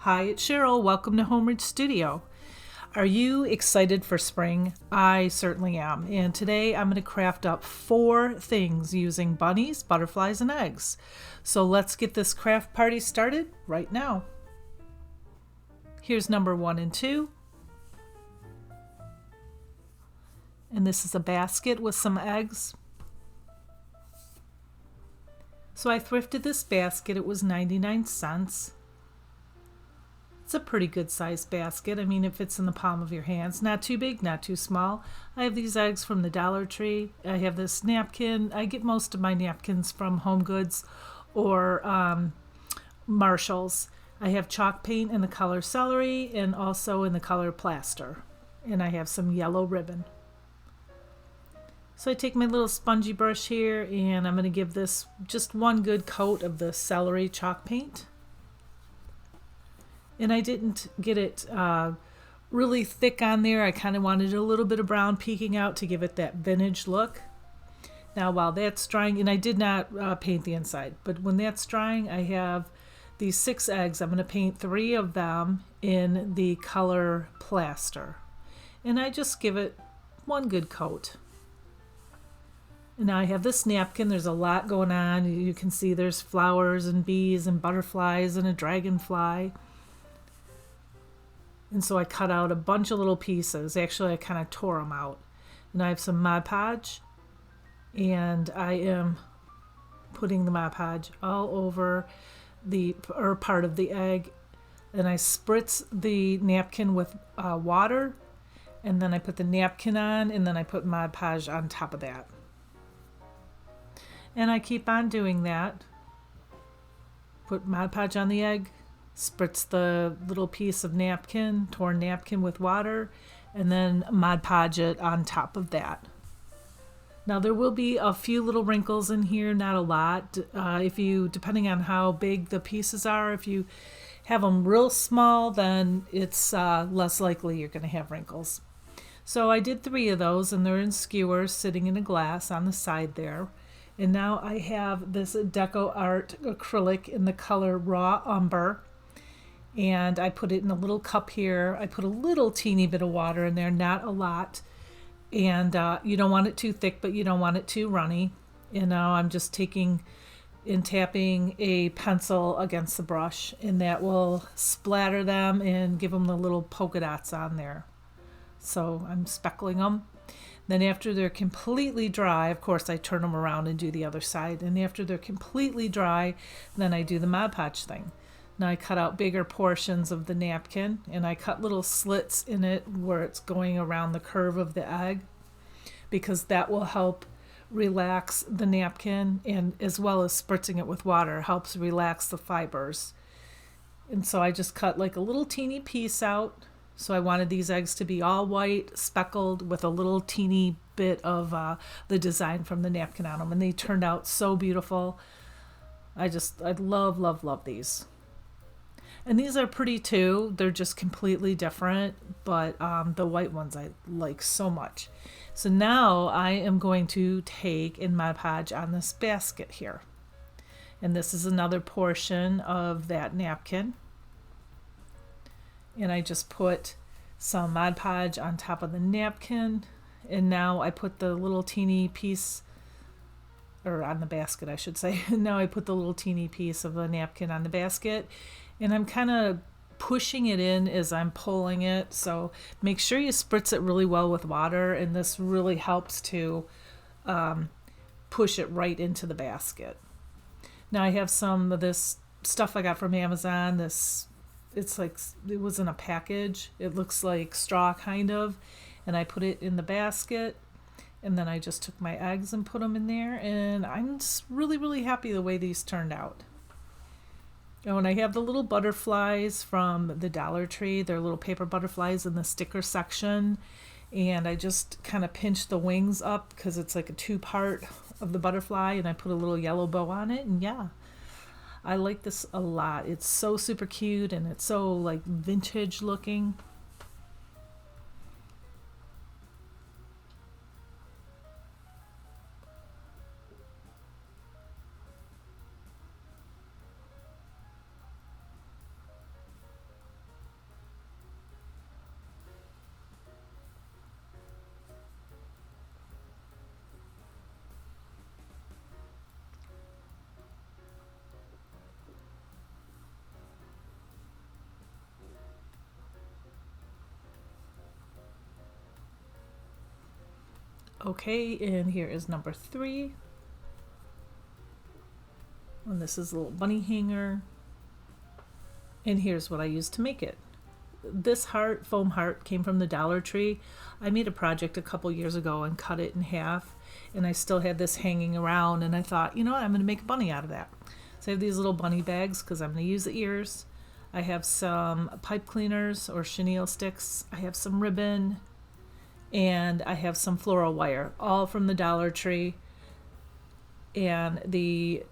Hi, it's Cheryl. Welcome to Homeridge Studio. Are you excited for spring? I certainly am. And today I'm going to craft up 4 things using bunnies, butterflies, and eggs. So let's get this craft party started right now. Here's number 1 and 2. And this is a basket with some eggs. So I thrifted this basket. It was 99 cents. It's a pretty good sized basket. I mean, it fits in the palm of your hands. Not too big, not too small. I have these eggs from the Dollar Tree. I have this napkin. I get most of my napkins from Home Goods or Marshall's. I have chalk paint in the color celery and also in the color plaster. And I have some yellow ribbon. So I take my little spongy brush here and I'm going to give this just one good coat of the celery chalk paint. And I didn't get it really thick on there. I kind of wanted a little bit of brown peeking out to give it that vintage look. Now while that's drying, and I did not paint the inside, but when that's drying, I have these 6 eggs. I'm going to paint 3 of them in the color plaster. And I just give it one good coat. And now I have this napkin. There's a lot going on. You can see there's flowers and bees and butterflies and a dragonfly. And so I cut out a bunch of little pieces. Actually, I kind of tore them out. And I have some Mod Podge. And I am putting the Mod Podge all over the part of the egg. And I spritz the napkin with water. And then I put the napkin on. And then I put Mod Podge on top of that. And I keep on doing that. Put Mod Podge on the egg. Spritz the little piece of napkin, torn napkin with water, and then Mod Podge it on top of that. Now there will be a few little wrinkles in here, not a lot. Depending on how big the pieces are, if you have them real small, then it's less likely you're going to have wrinkles. So I did 3 of those, and they're in skewers sitting in a glass on the side there. And now I have this Deco Art acrylic in the color Raw Umber. And I put it in a little cup here. I put a little teeny bit of water in there, not a lot. And you don't want it too thick, but you don't want it too runny. And now I'm just taking and tapping a pencil against the brush, and that will splatter them and give them the little polka dots on there. So I'm speckling them. Then after they're completely dry, of course I turn them around and do the other side. And after they're completely dry, then I do the Mod Podge thing. Now I cut out bigger portions of the napkin, and I cut little slits in it where it's going around the curve of the egg, because that will help relax the napkin, and as well as spritzing it with water helps relax the fibers. And so I just cut like a little teeny piece out. So I wanted these eggs to be all white, speckled with a little teeny bit of the design from the napkin on them, and they turned out so beautiful. I love, love, love these. And these are pretty too. They're just completely different, but the white ones I like so much. So now I am going to take and Mod Podge on this basket here. And this is another portion of that napkin. And I just put some Mod Podge on top of the napkin. And now I put the little teeny piece, or on the basket I should say. Now I put the little teeny piece of the napkin on the basket. And I'm kind of pushing it in as I'm pulling it. So make sure you spritz it really well with water. And this really helps to push it right into the basket. Now I have some of this stuff I got from Amazon. It's like, it was in a package. It looks like straw kind of. And I put it in the basket. And then I just took my eggs and put them in there. And I'm just really, really happy the way these turned out. Oh, and I have the little butterflies from the Dollar Tree. They're little paper butterflies in the sticker section. And I just kind of pinch the wings up because it's like a 2-part of the butterfly. And I put a little yellow bow on it. And yeah, I like this a lot. It's so super cute, and it's so like vintage looking. Okay, and here is number 3. And this is a little bunny hanger. And here's what I used to make it. This heart, foam heart, came from the Dollar Tree. I made a project a couple years ago and cut it in half, and I still had this hanging around, and I thought, you know what, I'm going to make a bunny out of that. So I have these little bunny bags because I'm going to use the ears. I have some pipe cleaners or chenille sticks. I have some ribbon, and I have some floral wire, all from the Dollar Tree. And the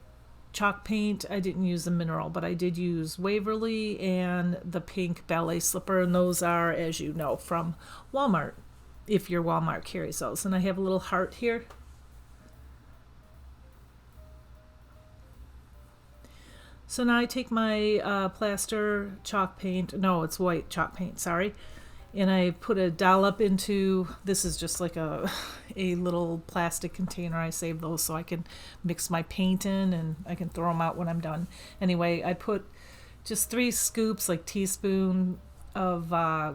chalk paint, I didn't use the mineral, but I did use Waverly and the pink ballet slipper, and those are, as you know, from Walmart, if your Walmart carries those. And I have a little heart here. So now I take my plaster chalk paint, no, it's white chalk paint, sorry, and I put a dollop into, this is just like a little plastic container. I save those so I can mix my paint in and I can throw them out when I'm done. Anyway, I put just 3 scoops, like teaspoon of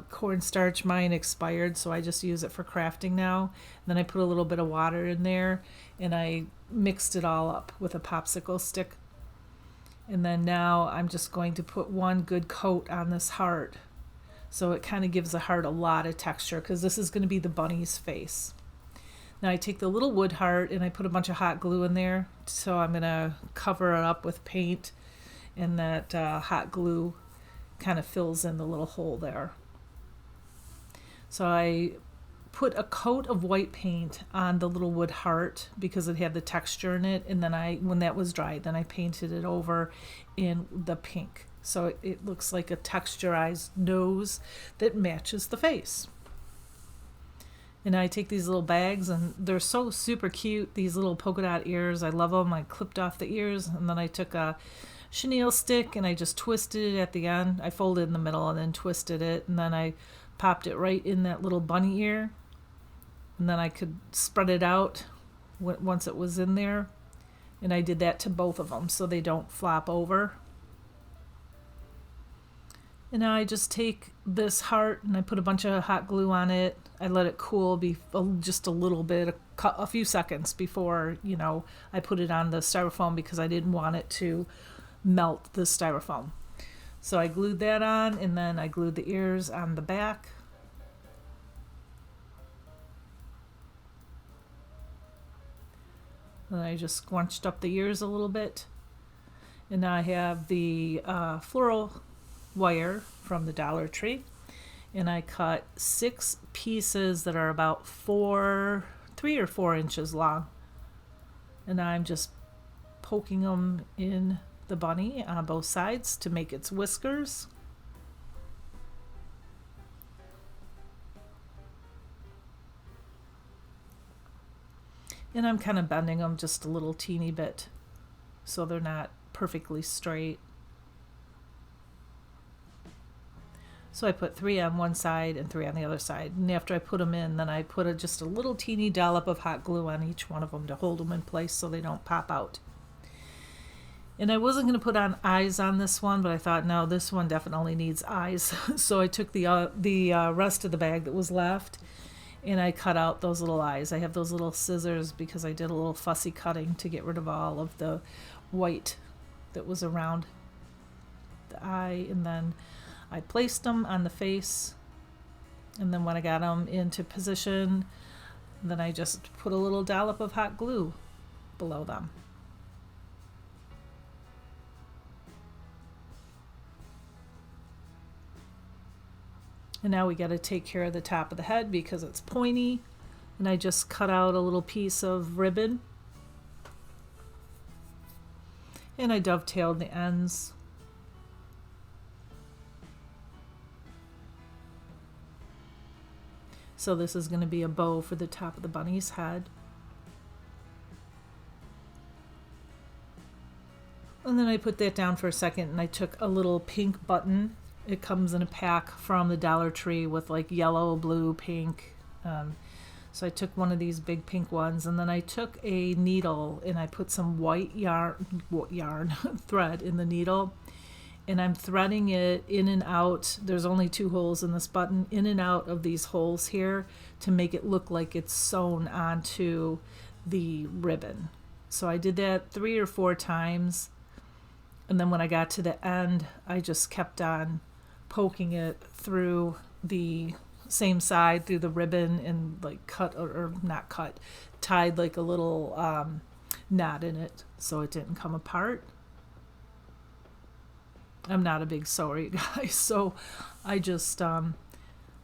cornstarch. Mine expired, so I just use it for crafting now. And then I put a little bit of water in there, and I mixed it all up with a popsicle stick. And then now I'm just going to put one good coat on this heart. So it kind of gives the heart a lot of texture because this is going to be the bunny's face. Now I take the little wood heart and I put a bunch of hot glue in there. So I'm going to cover it up with paint, and that hot glue kind of fills in the little hole there. So I put a coat of white paint on the little wood heart because it had the texture in it, and then when that was dry, then I painted it over in the pink. So it looks like a texturized nose that matches the face. And I take these little bags, and they're so super cute, these little polka dot ears. I love them. I clipped off the ears, and then I took a chenille stick and I just twisted it at the end. I folded it in the middle and then twisted it, and then I popped it right in that little bunny ear. And then I could spread it out once it was in there. And I did that to both of them so they don't flop over. And now I just take this heart and I put a bunch of hot glue on it. I let it cool just a little bit, a few seconds before, I put it on the styrofoam because I didn't want it to melt the styrofoam. So I glued that on, and then I glued the ears on the back. And I just squunched up the ears a little bit. And now I have the floral wire from the Dollar Tree. And I cut 6 pieces that are about 3 or 4 inches long. And I'm just poking them in the bunny on both sides to make its whiskers. And I'm kind of bending them just a little teeny bit so they're not perfectly straight. So I put 3 on one side and 3 on the other side. And after I put them in, then I put just a little teeny dollop of hot glue on each one of them to hold them in place so they don't pop out. And I wasn't going to put on eyes on this one, but I thought, no, this one definitely needs eyes. So I took the rest of the bag that was left, and I cut out those little eyes. I have those little scissors because I did a little fussy cutting to get rid of all of the white that was around the eye. And then I placed them on the face, and then when I got them into position, then I just put a little dollop of hot glue below them. And now we got to take care of the top of the head because it's pointy. And I just cut out a little piece of ribbon. And I dovetailed the ends. So this is going to be a bow for the top of the bunny's head. And then I put that down for a second, and I took a little pink button. It comes in a pack from the Dollar Tree with like yellow, blue, pink. So I took one of these big pink ones, and then I took a needle and I put some white yarn thread in the needle, and I'm threading it in and out. There's only 2 holes in this button, in and out of these holes here to make it look like it's sewn onto the ribbon. So I did that 3 or 4 times, and then when I got to the end, I just kept on poking it through the same side through the ribbon and like cut or not cut, tied like a little knot in it so it didn't come apart. I'm not a big sewer, you guys, so I just I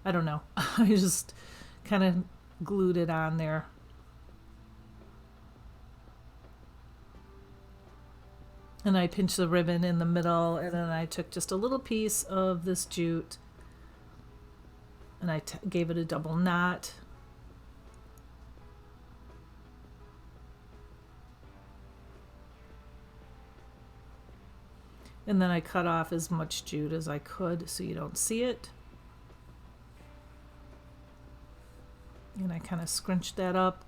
don't know, I just kind of glued it on there. And I pinched the ribbon in the middle, and then I took just a little piece of this jute and I gave it a double knot. And then I cut off as much jute as I could so you don't see it. And I kind of scrunched that up.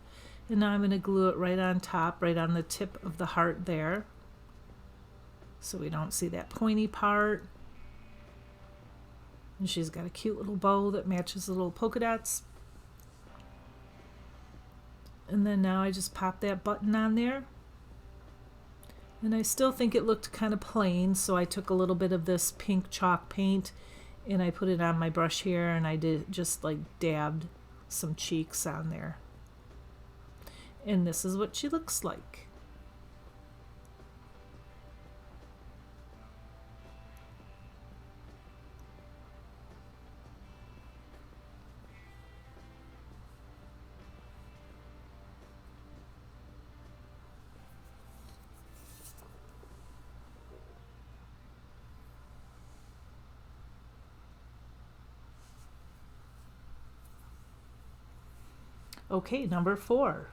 And now I'm going to glue it right on top, right on the tip of the heart there, so we don't see that pointy part. And she's got a cute little bow that matches the little polka dots. And then now I just pop that button on there. And I still think it looked kind of plain, so I took a little bit of this pink chalk paint and I put it on my brush here, and I did just like dabbed some cheeks on there. And this is what she looks like. Okay, number 4.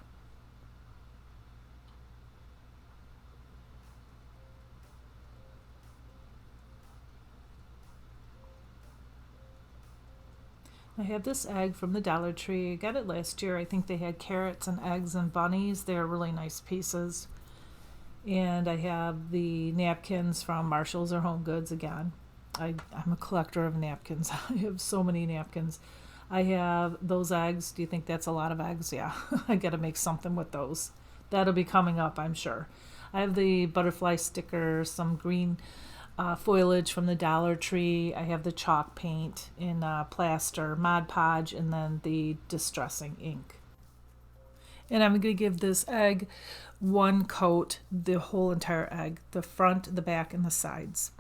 I have this egg from the Dollar Tree. I got it last year. I think they had carrots and eggs and bunnies. They're really nice pieces. And I have the napkins from Marshalls or Home Goods again. I'm a collector of napkins. I have so many napkins. I have those eggs. Do you think that's a lot of eggs? Yeah, I got to make something with those. That'll be coming up, I'm sure. I have the butterfly sticker, some green foliage from the Dollar Tree. I have the chalk paint in plaster, Mod Podge, and then the distressing ink. And I'm going to give this egg one coat, the whole entire egg, the front, the back, and the sides.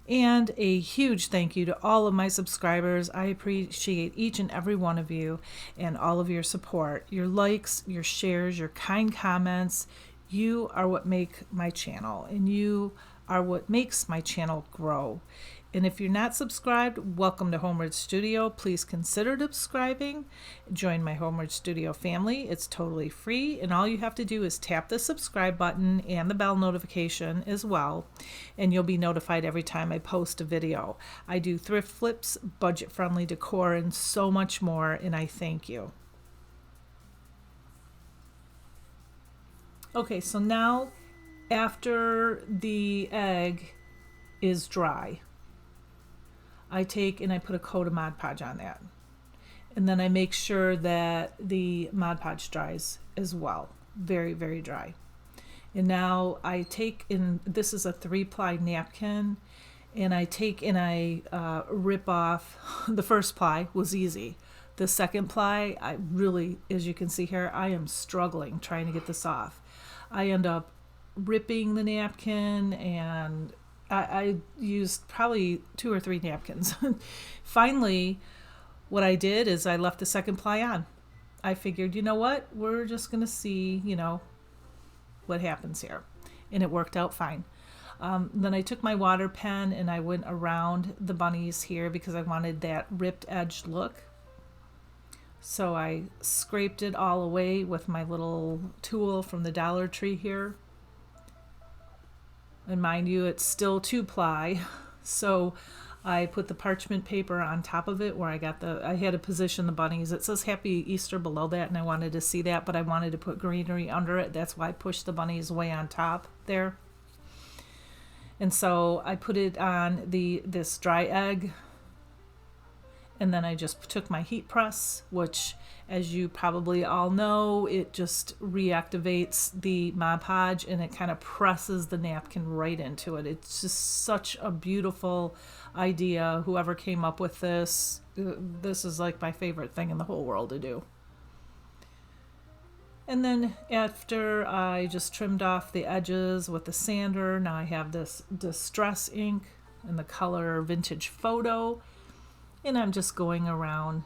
And a huge thank you to all of my subscribers. I appreciate each and every one of you and all of your support, your likes, your shares, your kind comments. You are what make my channel, and you are what makes my channel grow. And if you're not subscribed, welcome to Homeward Studio. Please consider subscribing. Join my Homeward Studio family. It's totally free, and all you have to do is tap the subscribe button and the bell notification as well, and you'll be notified every time I post a video. I do thrift flips, budget-friendly decor, and so much more, and I thank you. Okay, so now after the egg is dry, I take and I put a coat of Mod Podge on that. And then I make sure that the Mod Podge dries as well. Very, very dry. And now I take, and this is a 3-ply napkin, and I take and I rip off. The first ply was easy. The second ply, I really, as you can see here, I am struggling trying to get this off. I end up ripping the napkin, and I used probably 2 or 3 napkins. Finally, what I did is I left the second ply on. I figured, you know what, we're just going to see, what happens here. And it worked out fine. Then I took my water pen and I went around the bunnies here because I wanted that ripped edge look. So I scraped it all away with my little tool from the Dollar Tree here. And mind you, it's still 2-ply, so I put the parchment paper on top of it where I had to position the bunnies. It says Happy Easter below that, and I wanted to see that, but I wanted to put greenery under it. That's why I pushed the bunnies way on top there. And so I put it on this dry egg, and then I just took my heat press, which, as you probably all know, it just reactivates the Mod Podge and it kind of presses the napkin right into it. It's just such a beautiful idea. Whoever came up with this, this is like my favorite thing in the whole world to do. And then after I just trimmed off the edges with the sander, now I have this Distress ink in the color Vintage Photo. And I'm just going around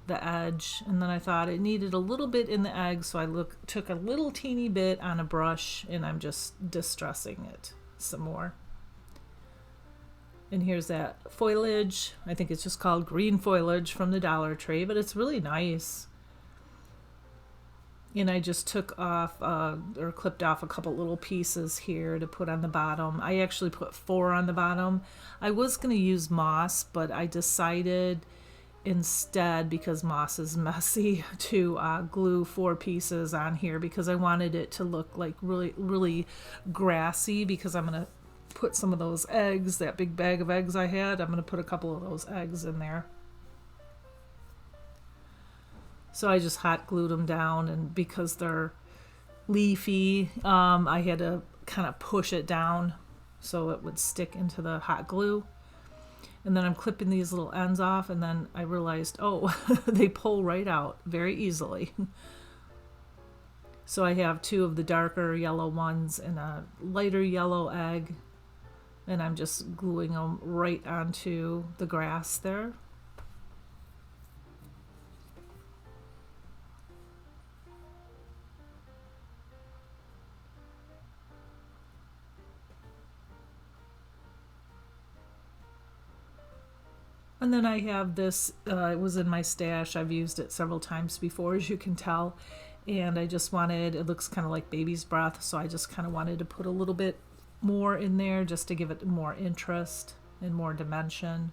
the edge. And then I thought it needed a little bit in the egg, so I took a little teeny bit on a brush and I'm just distressing it some more. And here's that foliage. I think it's just called green foliage from the Dollar Tree, but it's really nice. And I just took off or clipped off a couple little pieces here to put on the bottom. I actually put 4 on the bottom. I was going to use moss, but I decided instead, because moss is messy, to glue 4 pieces on here because I wanted it to look like really grassy, because I'm going to put some of those eggs, that big bag of eggs I had, I'm going to put a couple of those eggs in there. So I just hot glued them down, and because they're leafy, I had to kind of push it down so it would stick into the hot glue. And then I'm clipping these little ends off, and then I realized, oh, they pull right out very easily. So I have 2 of the darker yellow ones and a lighter yellow egg, and I'm just gluing them right onto the grass there. And then I have this, it was in my stash. I've used it several times before, as you can tell. And I just wanted, it looks kind of like baby's breath, so I just kind of wanted to put a little bit more in there just to give it more interest and more dimension.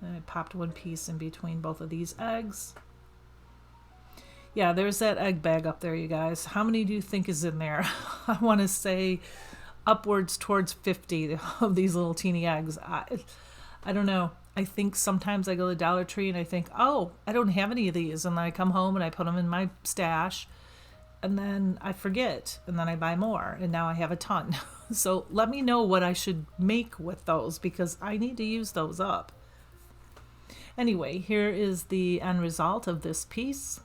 And I popped 1 piece in between both of these eggs. Yeah, there's that egg bag up there, you guys. How many do you think is in there? I want to say upwards towards 50 of these little teeny eggs. I don't know. I think sometimes I go to Dollar Tree and I think, oh, I don't have any of these. And then I come home and I put them in my stash. And then I forget. And then I buy more. And now I have a ton. So let me know what I should make with those, because I need to use those up. Anyway, here is the end result of this piece.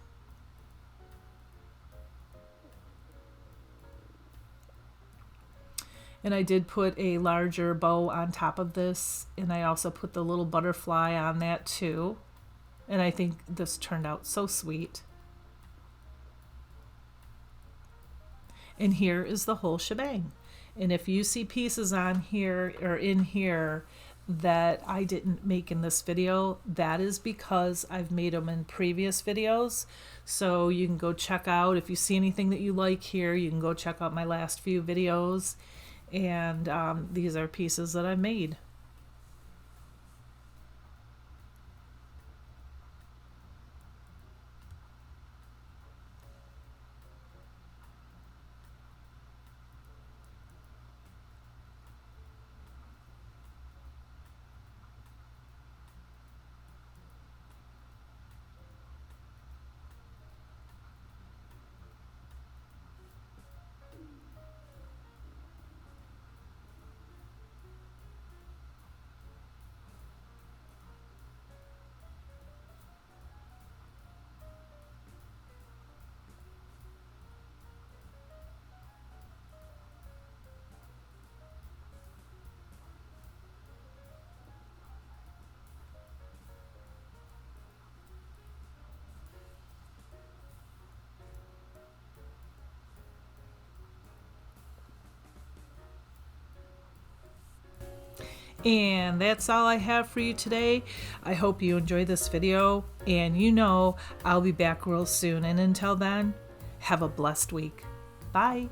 And I did put a larger bow on top of this, and I also put the little butterfly on that too. And I think this turned out so sweet. And here is the whole shebang. And if you see pieces on here or in here that I didn't make in this video, that is because I've made them in previous videos. So you can go check out, if you see anything that you like here, you can go check out my last few videos. And these are pieces that I made. And that's all I have for you today. I hope you enjoyed this video, and you know I'll be back real soon. And until then, have a blessed week. Bye.